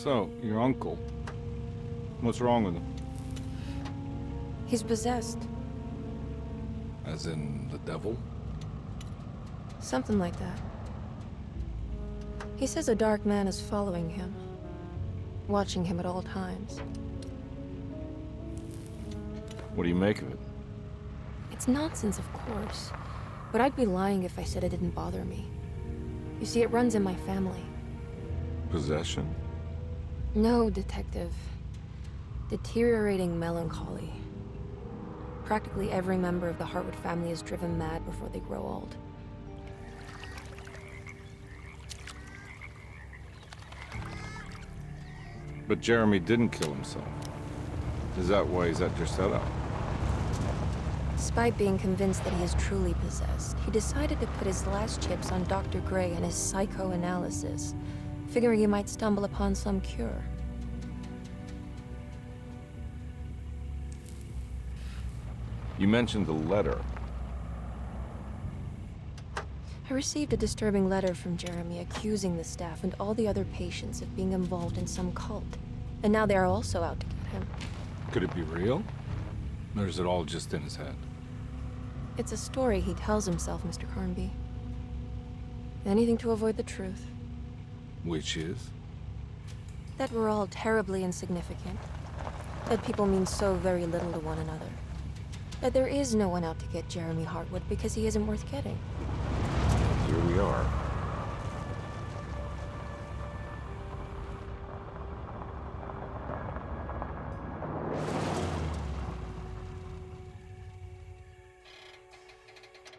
So, your uncle. What's wrong with him? He's possessed. As in the devil? Something like that. He says a dark man is following him, watching him at all times. What do you make of it? It's nonsense, of course. But I'd be lying if I said it didn't bother me. You see, it runs in my family. Possession? No, Detective. Deteriorating melancholy. Practically every member of the Hartwood family is driven mad before they grow old. But Jeremy didn't kill himself. Is that why he's at your setup? Despite being convinced that he is truly possessed, he decided to put his last chips on Dr. Gray and his psychoanalysis, figuring he might stumble upon some cure. You mentioned the letter. I received a disturbing letter from Jeremy accusing the staff and all the other patients of being involved in some cult. And now they are also out to get him. Could it be real? Or is it all just in his head? It's a story he tells himself, Mr. Carnby. Anything to avoid the truth. Which is? That we're all terribly insignificant. That people mean so very little to one another. That there is no one out to get Jeremy Hartwood because he isn't worth getting. Here we are.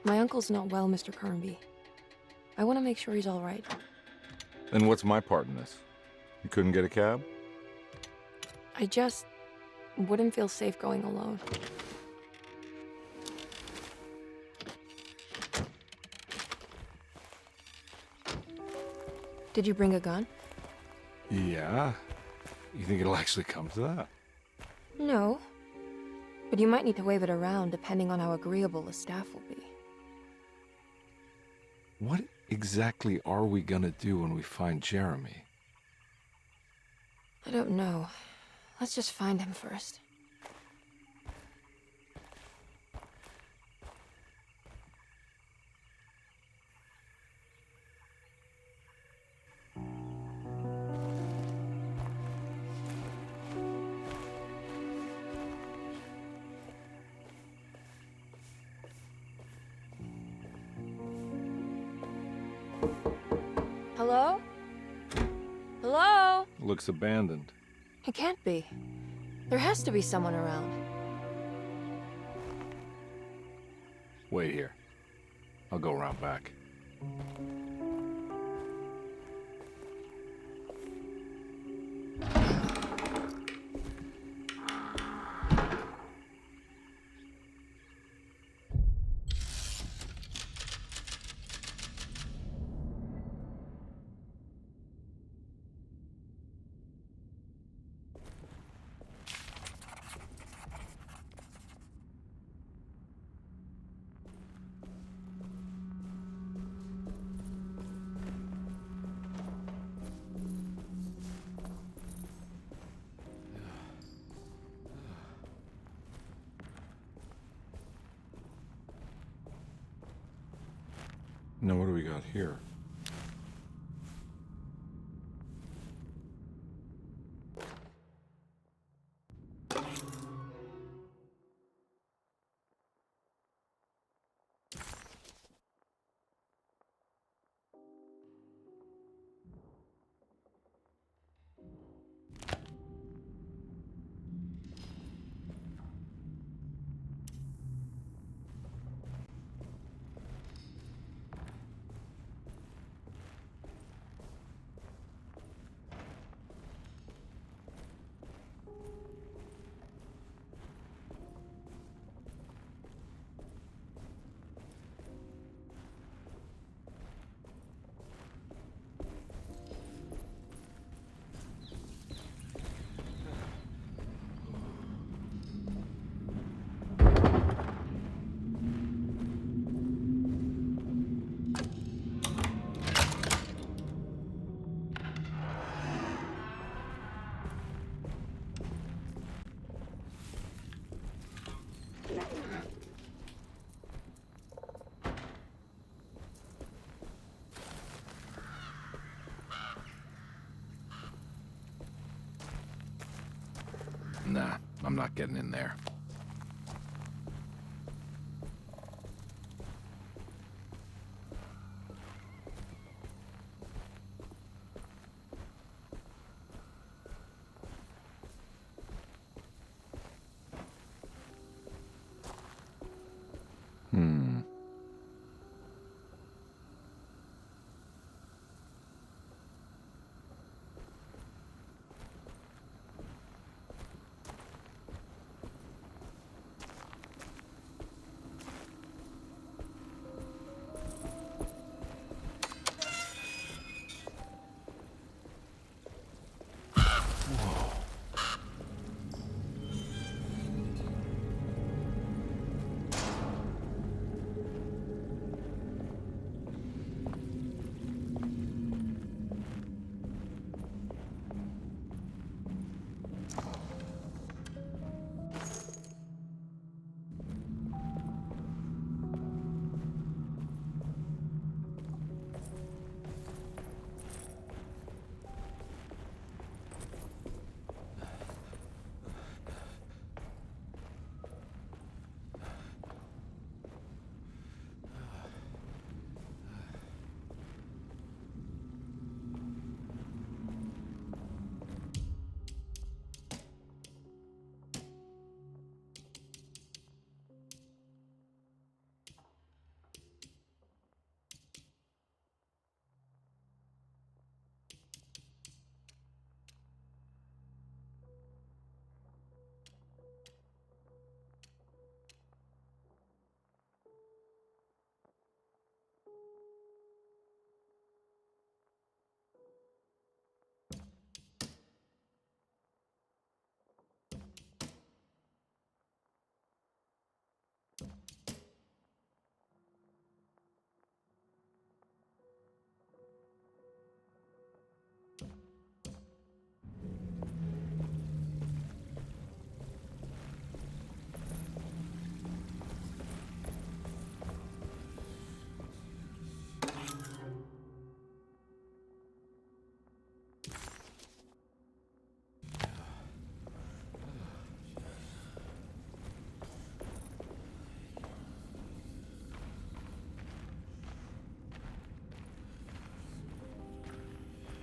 My uncle's not well, Mr. Carnby. I want to make sure he's all right. And what's my part in this? You couldn't get a cab? I just wouldn't feel safe going alone. Did you bring a gun? Yeah. You think it'll actually come to that? No. But you might need to wave it around depending on how agreeable the staff will be. What exactly are we gonna do when we find Jeremy? I don't know. Let's just find him first. Hello? Hello? Looks abandoned. It can't be. There has to be someone around. Wait here. I'll go around back. Now what do we got here? not getting in there.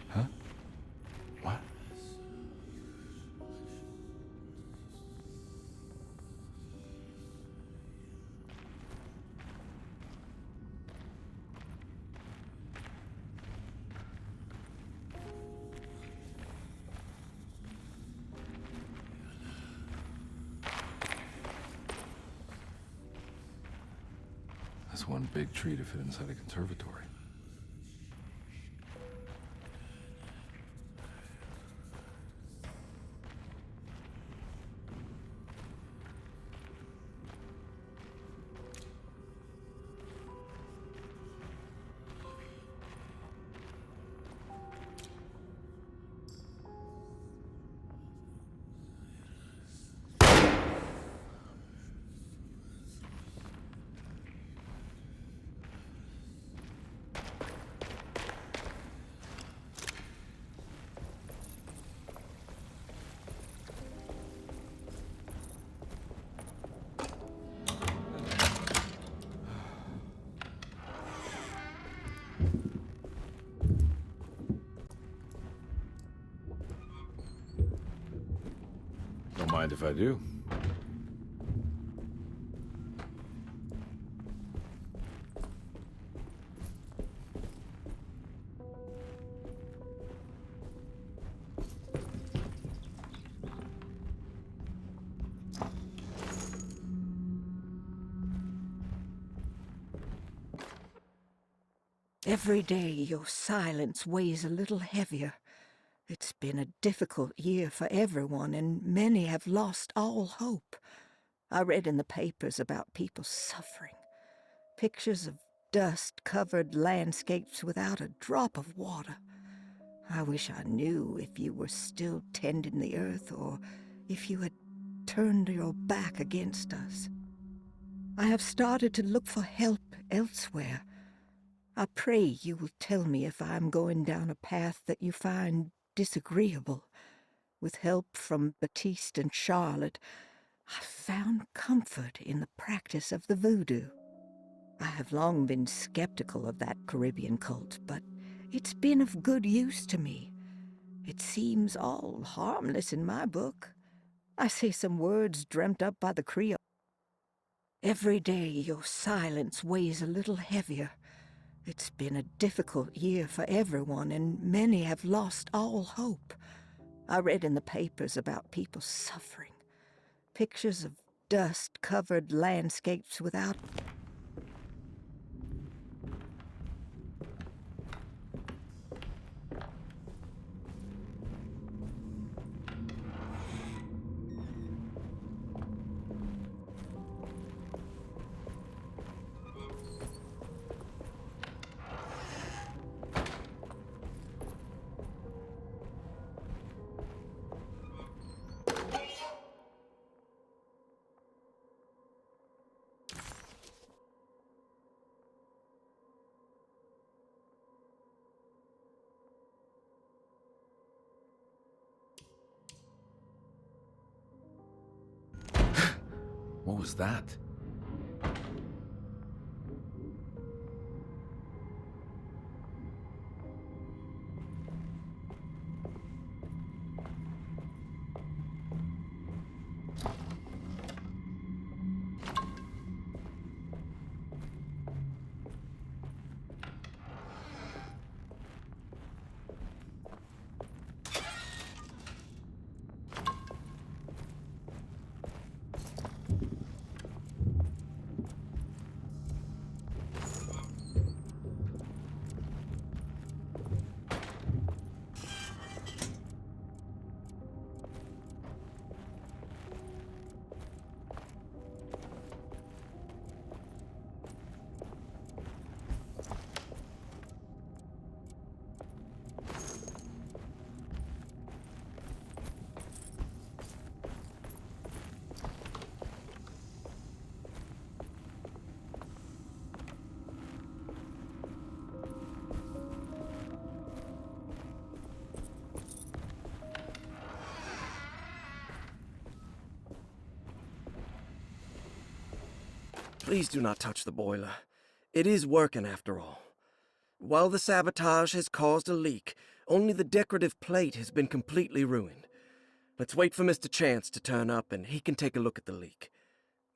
Huh? What? That's one big tree to fit inside a conservatory. Don't mind if I do. Every day your silence weighs a little heavier. It's been a difficult year for everyone, and many have lost all hope. I read in the papers about people suffering. Pictures of dust-covered landscapes without a drop of water. I wish I knew if you were still tending the earth or if you had turned your back against us. I have started to look for help elsewhere. I pray you will tell me if I am going down a path that you find disagreeable. With help from Baptiste and Charlotte, I found comfort in the practice of the voodoo. I have long been skeptical of that Caribbean cult, but it's been of good use to me. It seems all harmless in my book. I say some words dreamt up by the Creole. Every day your silence weighs a little heavier. It's been a difficult year for everyone, and many have lost all hope. I read in the papers about people suffering. Pictures of dust-covered landscapes without... What was that? Please do not touch the boiler. It is working after all. While the sabotage has caused a leak, only the decorative plate has been completely ruined. Let's wait for Mr. Chance to turn up and he can take a look at the leak.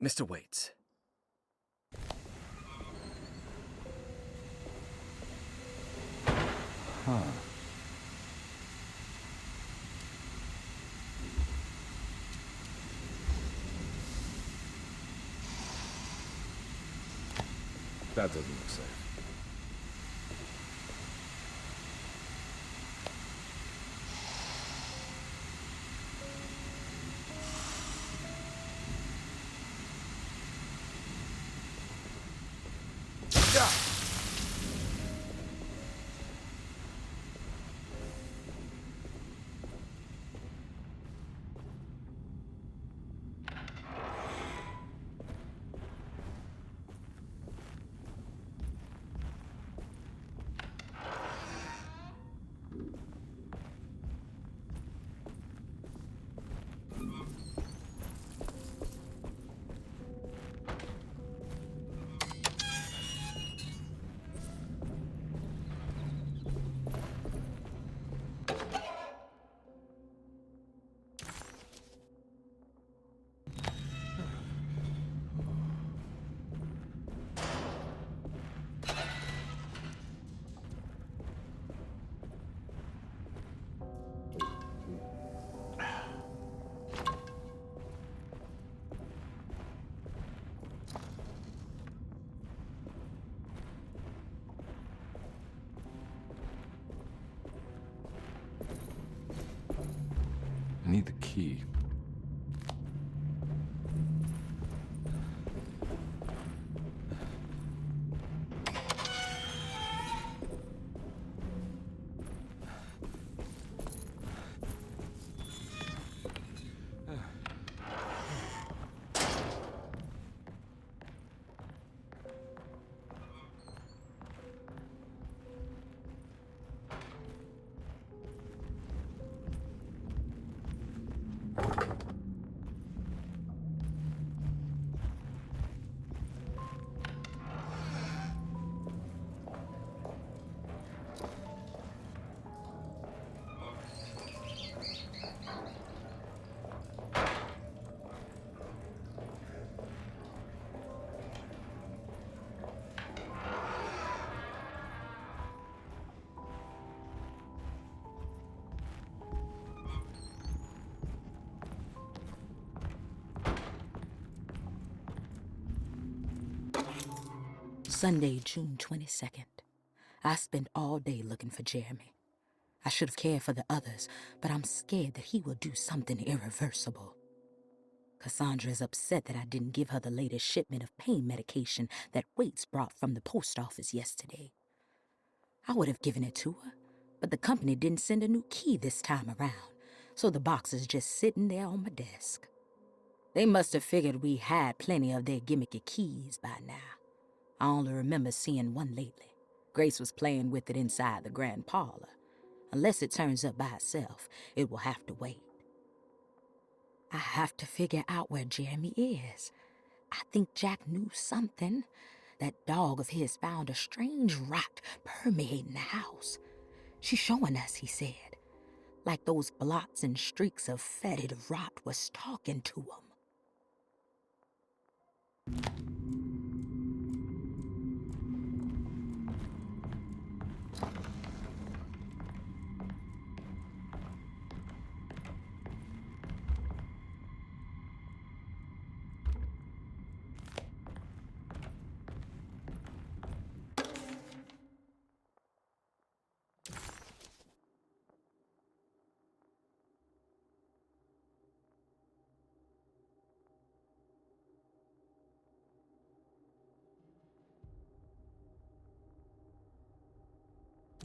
Mr. Waits. Huh. That doesn't look safe. I need the key. Sunday, June 22nd. I spent all day looking for Jeremy. I should have cared for the others, but I'm scared that he will do something irreversible. Cassandra is upset that I didn't give her the latest shipment of pain medication that Waits brought from the post office yesterday. I would have given it to her, but the company didn't send a new key this time around, so the box is just sitting there on my desk. They must have figured we had plenty of their gimmicky keys by now. I only remember seeing one lately. Grace was playing with it inside the grand parlor. Unless it turns up by itself, it will have to wait. I have to figure out where Jeremy is. I think Jack knew something. That dog of his found a strange rot permeating the house. She's showing us, he said. Like those blots and streaks of fetid rot was talking to him.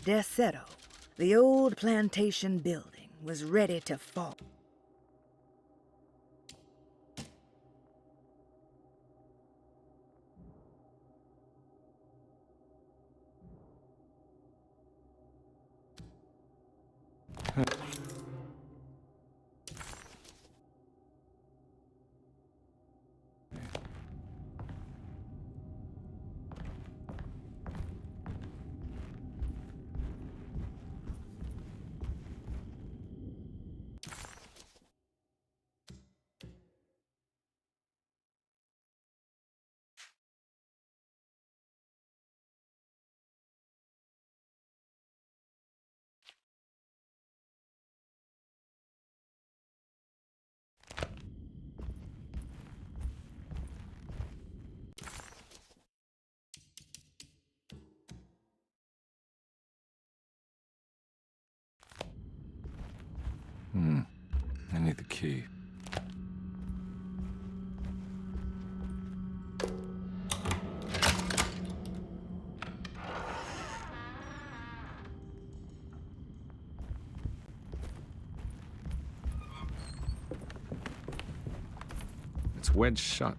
Desetto, the old plantation building, was ready to fall. I need the key. It's wedged shut.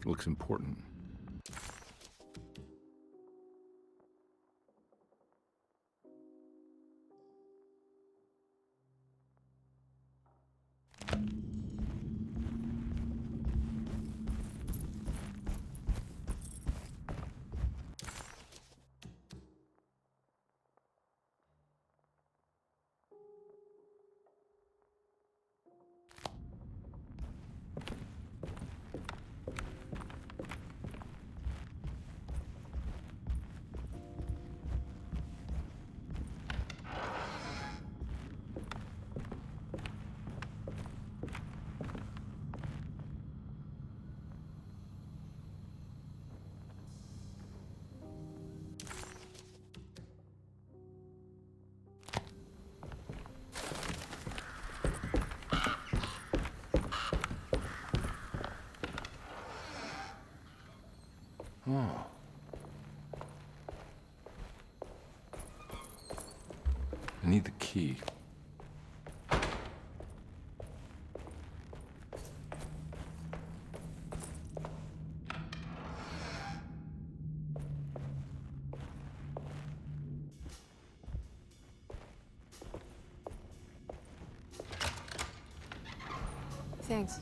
Looks important. Oh. I need the key. Thanks.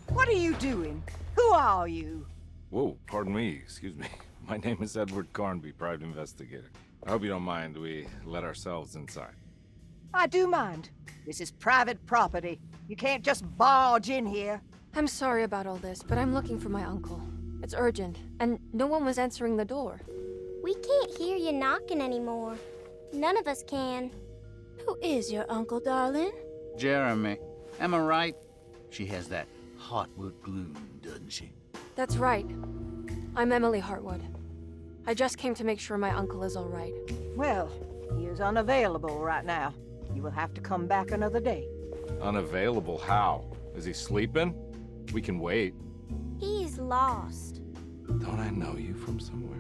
What are you doing? Who are you? Whoa, pardon me, excuse me. My name is Edward Carnby, private investigator. I hope you don't mind we let ourselves inside. I do mind. This is private property. You can't just barge in here. I'm sorry about all this, but I'm looking for my uncle. It's urgent, and no one was answering the door. We can't hear you knocking anymore. None of us can. Who is your uncle, darling? Jeremy. Am I right? She has that Hartwood gloom, doesn't she? That's right. I'm Emily Hartwood. I just came to make sure my uncle is all right. Well, he is unavailable right now. You will have to come back another day. Unavailable how? Is he sleeping? We can wait. He's lost. Don't I know you from somewhere?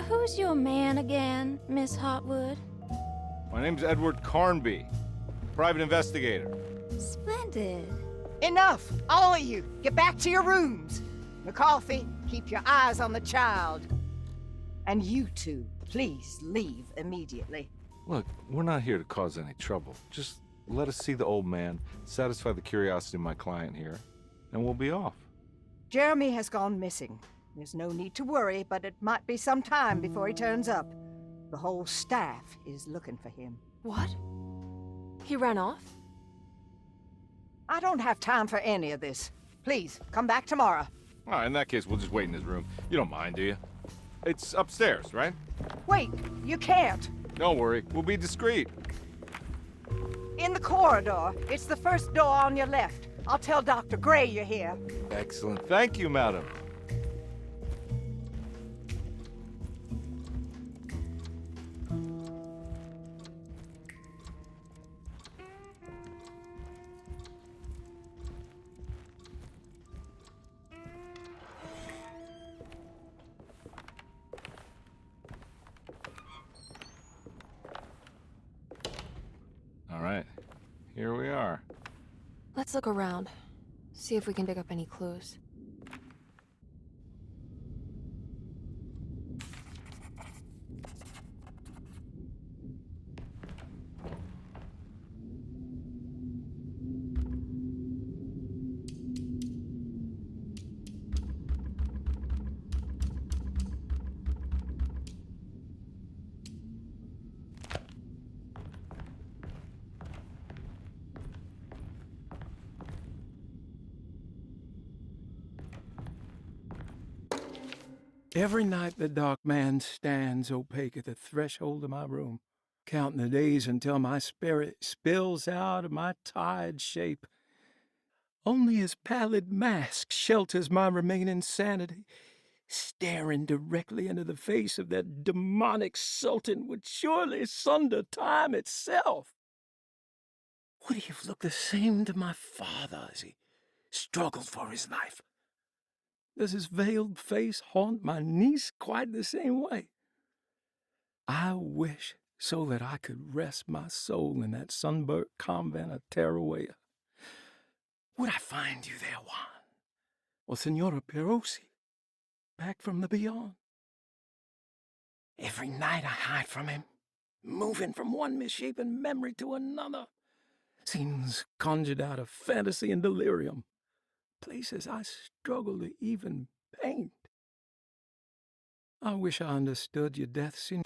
Who's your man again, Miss Hartwood? My name's Edward Carnby, private investigator. Splendid. Enough! All of you, get back to your rooms. McCarthy, keep your eyes on the child. And you two, please leave immediately. Look, we're not here to cause any trouble. Just let us see the old man, satisfy the curiosity of my client here, and we'll be off. Jeremy has gone missing. There's no need to worry, but it might be some time before he turns up. The whole staff is looking for him. What? He ran off? I don't have time for any of this. Please, come back tomorrow. All right, in that case, we'll just wait in his room. You don't mind, do you? It's upstairs, right? Wait, you can't. Don't worry, we'll be discreet. In the corridor. It's the first door on your left. I'll tell Dr. Gray you're here. Excellent. Thank you, madam. All right, here we are. Let's look around. See if we can dig up any clues. Every night the dark man stands opaque at the threshold of my room, counting the days until my spirit spills out of my tired shape. Only his pallid mask shelters my remaining sanity. Staring directly into the face of that demonic sultan would surely sunder time itself. Would he have looked the same to my father as he struggled for his life? Does his veiled face haunt my niece quite the same way? I wish so that I could rest my soul in that sunburnt convent of Teruel. Would I find you there, Juan? Or Senora Perosi, back from the beyond? Every night I hide from him, moving from one misshapen memory to another. Scenes conjured out of fantasy and delirium. Places I struggle to even paint. I wish I understood your death scene.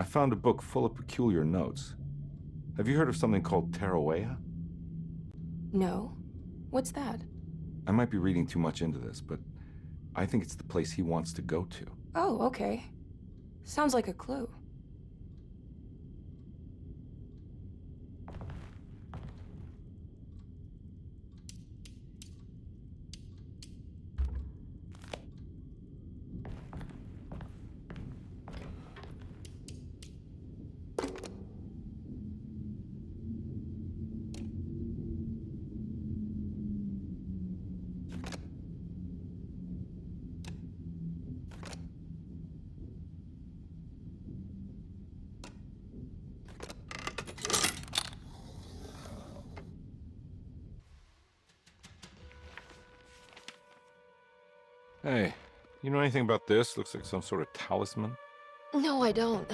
found a book full of peculiar notes. Have you heard of something called Tarawea? No. What's that? I might be reading too much into this, but I think it's the place he wants to go to. Oh, okay. Sounds like a clue. Hey, you know anything about this? Looks like some sort of talisman. No, I don't.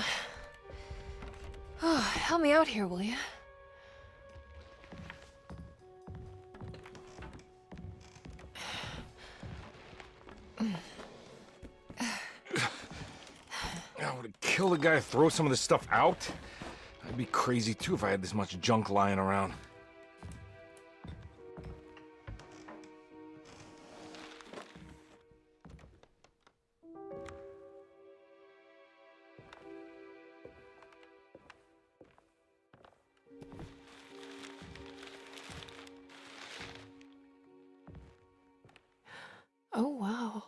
Oh, help me out here, will you? I would kill the guy to throw some of this stuff out. I'd be crazy too if I had this much junk lying around. Oh, wow.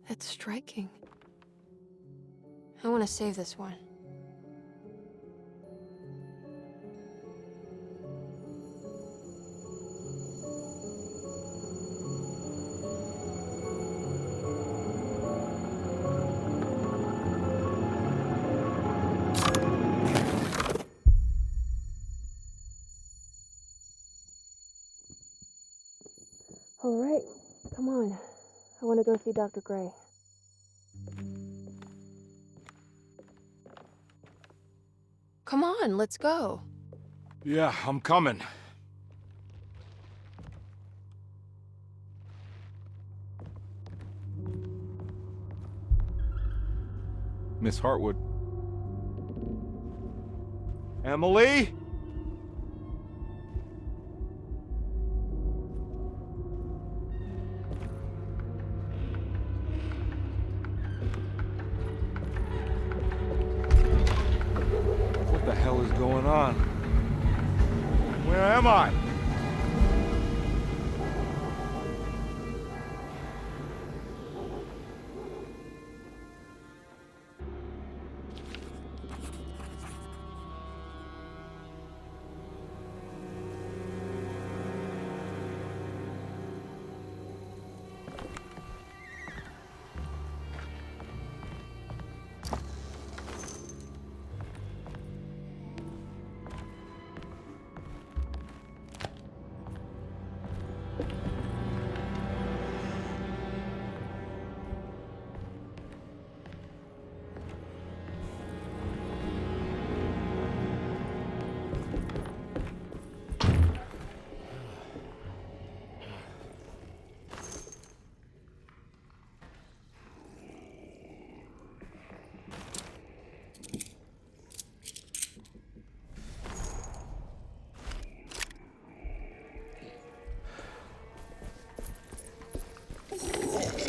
That's striking. I want to save this one. All right, come on. I want to go see Dr. Gray. Come on, let's go. Yeah, I'm coming. Miss Hartwood. Emily? What the hell is going on? Where am I?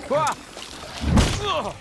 Ah! Ugh!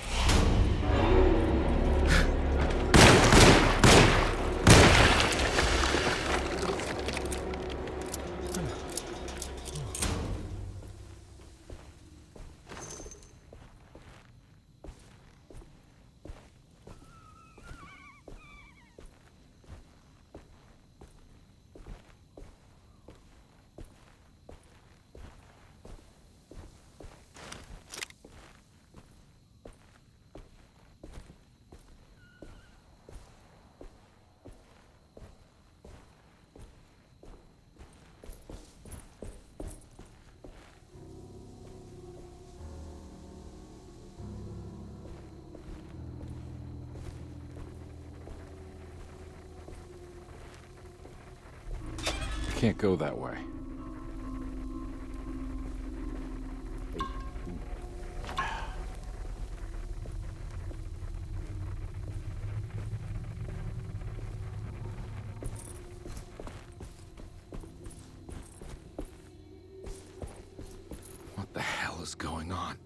Can't go that way. going on?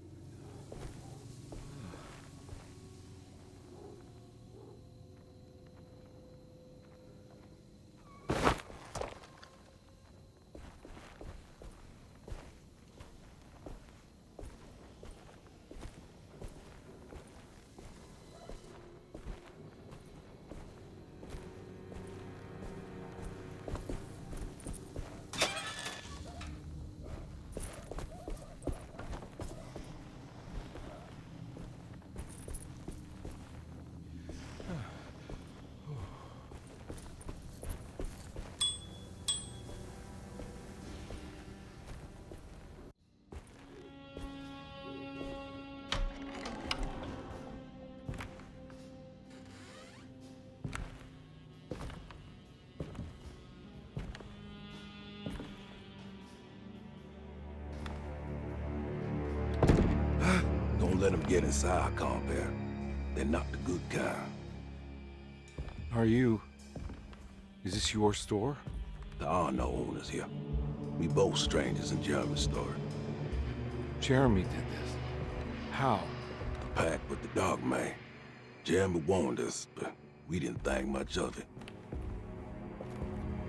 Don't let them get inside, compare. They're not the good kind. Is this your store? There are no owners here. We both strangers in Jeremy's story. Jeremy did this. How? The pact with the dog man. Jeremy warned us, but we didn't think much of it.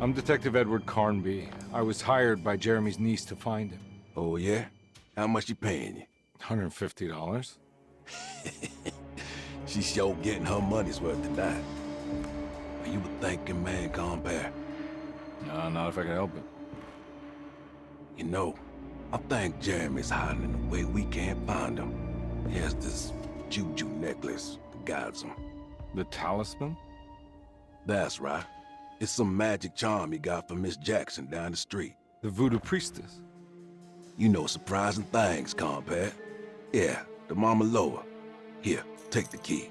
I'm Detective Edward Carnby. I was hired by Jeremy's niece to find him. Oh, yeah? How much she paying you? $150. She's sure getting her money's worth tonight. Are you a thinking man, compare? No, not if I can help it. You know, I think Jeremy's hiding in a way we can't find him. He has this juju necklace that guides him. The talisman? That's right. It's some magic charm he got from Miss Jackson down the street. The voodoo priestess? You know surprising things, compare. Yeah, the Mama Loa. Here, take the key.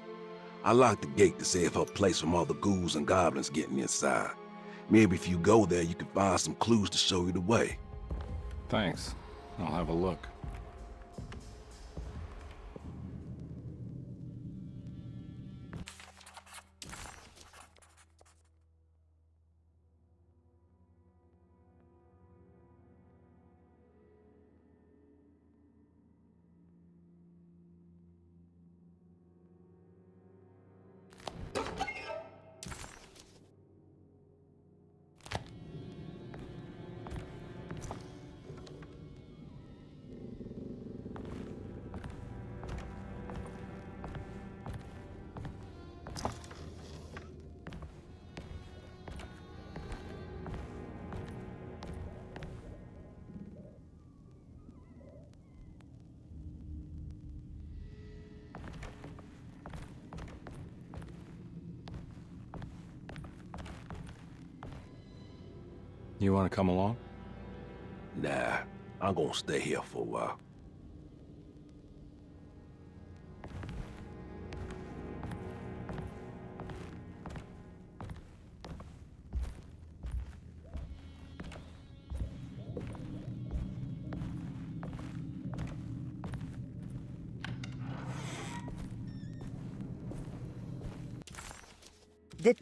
I locked the gate to save her place from all the ghouls and goblins getting inside. Maybe if you go there, you can find some clues to show you the way. Thanks. I'll have a look. You want to come along? Nah, I'm gonna stay here for a while. The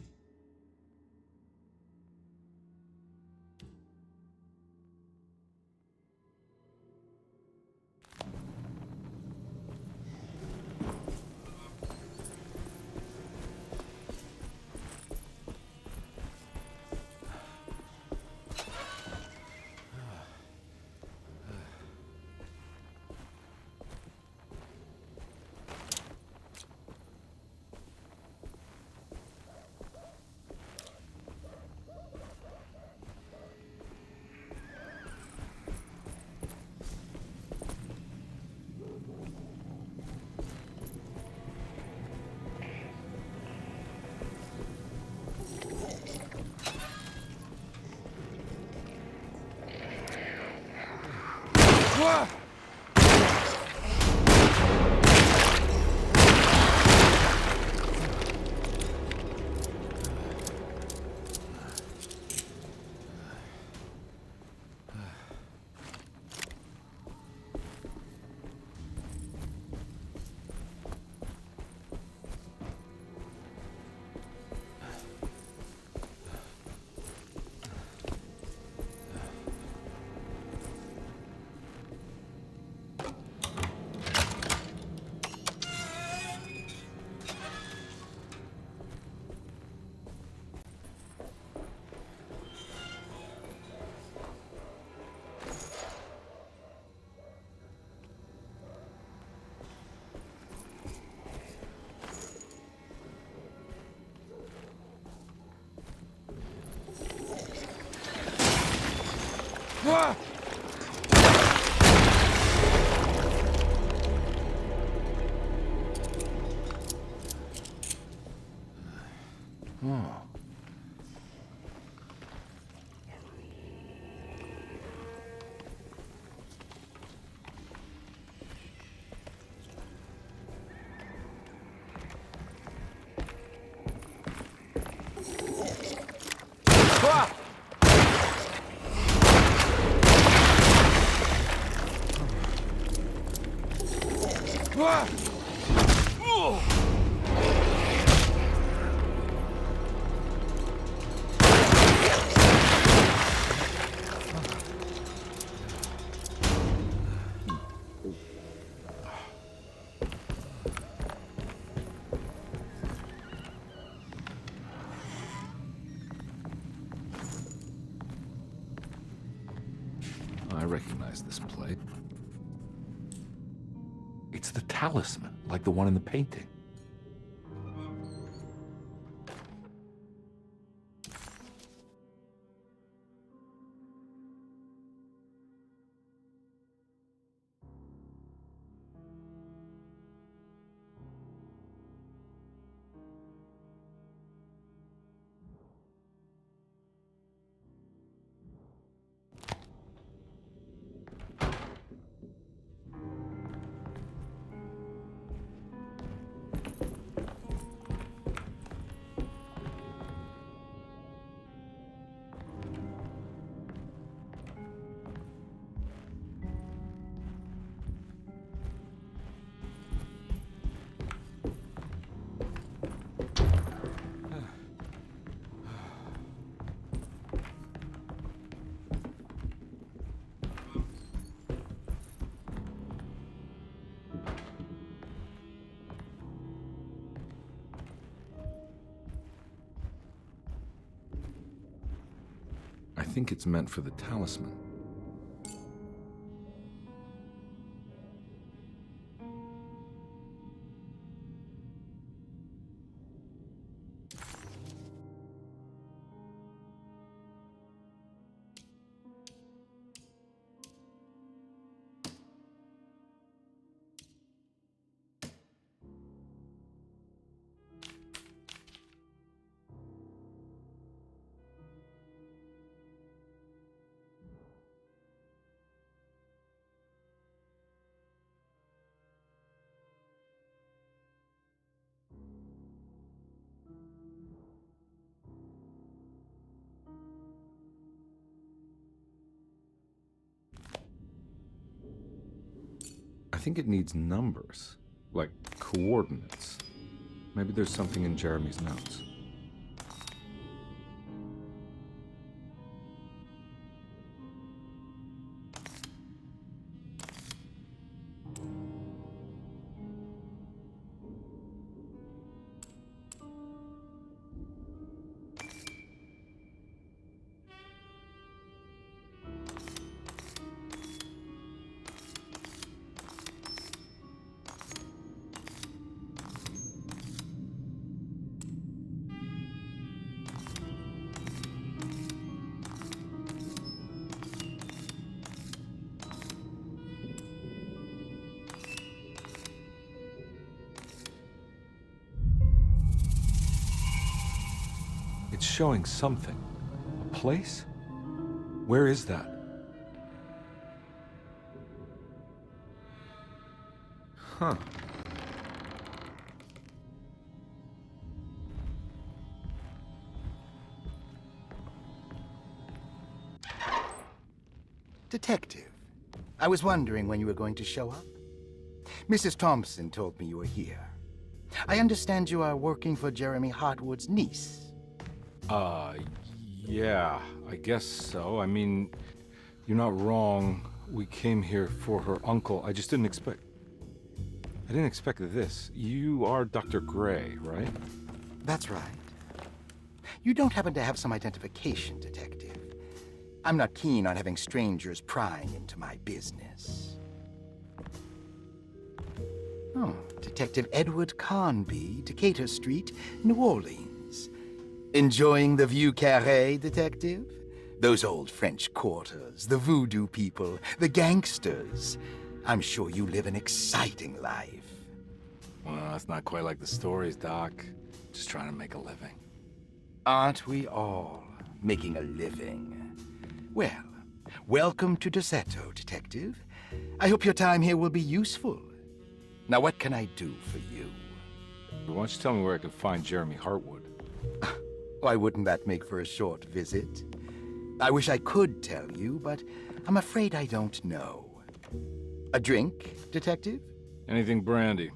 Oh. I recognize this plate. It's the talisman, like the one in the painting. I think it's meant for the talisman. I think it needs numbers, like coordinates. Maybe there's something in Jeremy's notes. It's showing something. A place? Where is that? Huh. Detective, I was wondering when you were going to show up. Mrs. Thompson told me you were here. I understand you are working for Jeremy Hartwood's niece. Yeah, I guess so. I mean, you're not wrong. We came here for her uncle. I just didn't expect... I didn't expect this. You are Dr. Gray, right? That's right. You don't happen to have some identification, Detective. I'm not keen on having strangers prying into my business. Oh, Detective Edward Carnby, Decatur Street, New Orleans. Enjoying the view carré, Detective? Those old French quarters, the voodoo people, the gangsters. I'm sure you live an exciting life. Well, it's not quite like the stories, Doc. Just trying to make a living. Aren't we all making a living? Well, welcome to Deseto, Detective. I hope your time here will be useful. Now, what can I do for you? Why don't you tell me where I can find Jeremy Hartwood? Why wouldn't that make for a short visit? I wish I could tell you, but I'm afraid I don't know. A drink, Detective? Anything brandy.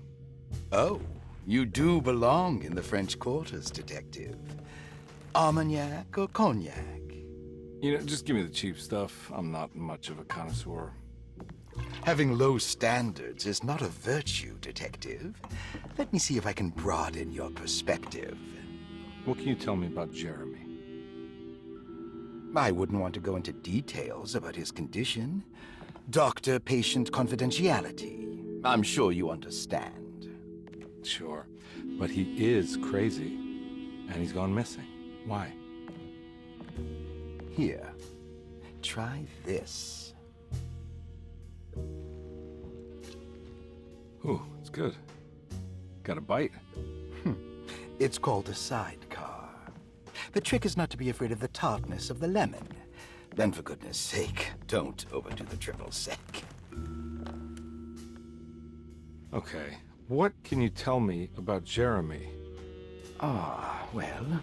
Oh, you do belong in the French quarters, Detective. Armagnac or cognac? You know, just give me the cheap stuff. I'm not much of a connoisseur. Having low standards is not a virtue, Detective. Let me see if I can broaden your perspective. What can you tell me about Jeremy? I wouldn't want to go into details about his condition. Doctor-patient confidentiality. I'm sure you understand. Sure, but he is crazy, and he's gone missing. Why? Here, try this. Ooh, it's good. Got a bite? It's called a sidecar. The trick is not to be afraid of the tartness of the lemon. Then, for goodness sake, don't overdo the triple sec. Okay, what can you tell me about Jeremy? Well,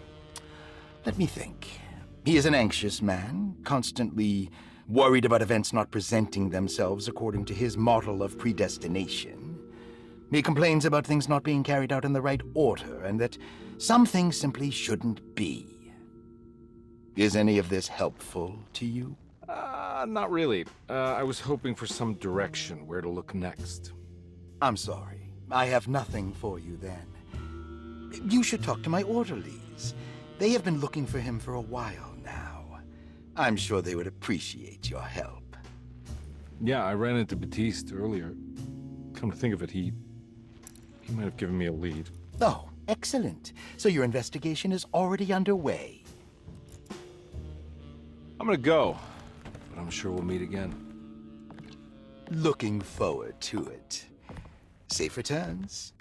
let me think. He is an anxious man, constantly worried about events not presenting themselves according to his model of predestination. He complains about things not being carried out in the right order, and that some things simply shouldn't be. Is any of this helpful to you? Not really. I was hoping for some direction where to look next. I'm sorry. I have nothing for you then. You should talk to my orderlies. They have been looking for him for a while now. I'm sure they would appreciate your help. Yeah, I ran into Batiste earlier. Come to think of it, he might have given me a lead. Oh, excellent. So your investigation is already underway. I'm gonna go, but I'm sure we'll meet again. Looking forward to it. Safe returns.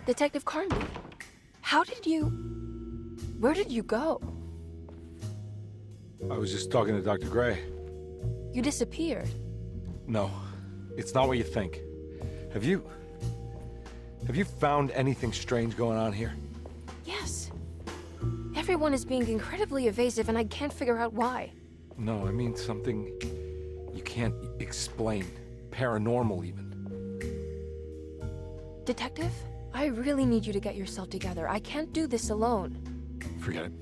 Detective Carnby, where did you go? I was just talking to Dr. Gray. You disappeared. No, it's not what you think. Have you found anything strange going on here? Yes. Everyone is being incredibly evasive and I can't figure out why. No, I mean something you can't explain. Paranormal, even. Detective, I really need you to get yourself together. I can't do this alone. Forget it.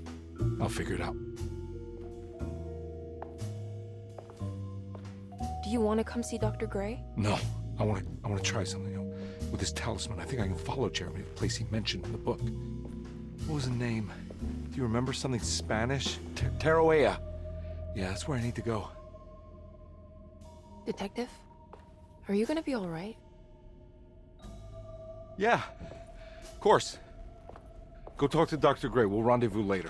I'll figure it out. Do you want to come see Dr. Gray? No, I want to try something. You know, with this talisman, I think I can follow Jeremy to the place he mentioned in the book. What was the name? Do you remember something Spanish? Tarawea. Yeah, that's where I need to go. Detective, are you gonna be all right? Yeah, of course. Go talk to Dr. Gray. We'll rendezvous later.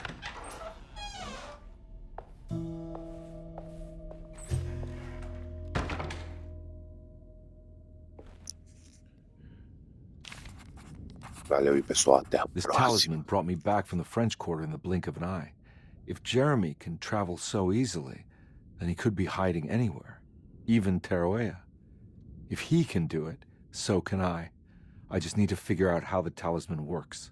Valeu, pessoal. Até a This próxima. talisman brought me back from the French Quarter in the blink of an eye. If Jeremy can travel so easily, then he could be hiding anywhere, even Tarawea. If he can do it, so can I. I just need to figure out how the talisman works.